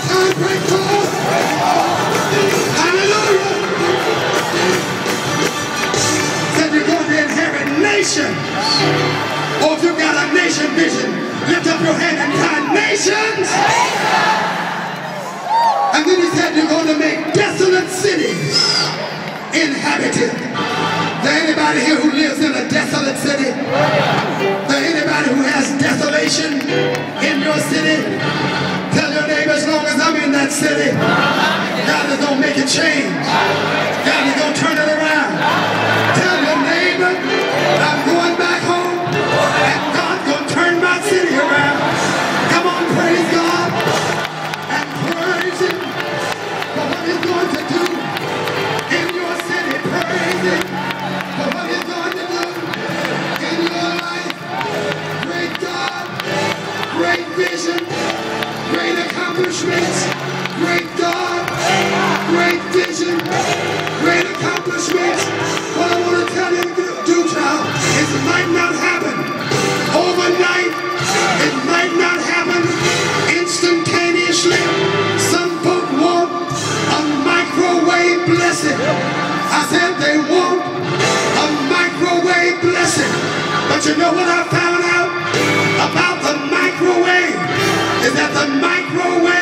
time breakthrough. Hallelujah. Said you're going to inherit nations. Or if you got a nation vision, lift up your hand and count nations. And then he said you're going to make desolate cities inhabited. There anybody here who lives in a desolate city? There anybody who has desolation in your city? Tell your neighbor, as long as I'm in that city, God is going to make a change. God is going to turn it around. Tell your neighbor, I'm going back home, and God's going to turn my city around. Come on, praise God, and praise Him for what He's going to do in your city. Praise Him for what He's going to do in your life. Great God, great vision, great accomplishments. Great God, great vision, great accomplishments. What I want to tell you to do, child, is it might not happen overnight. It might not happen instantaneously. Some folk want a microwave blessing. I said they want a microwave blessing. But you know what I found out about the microwave? Is that the microwave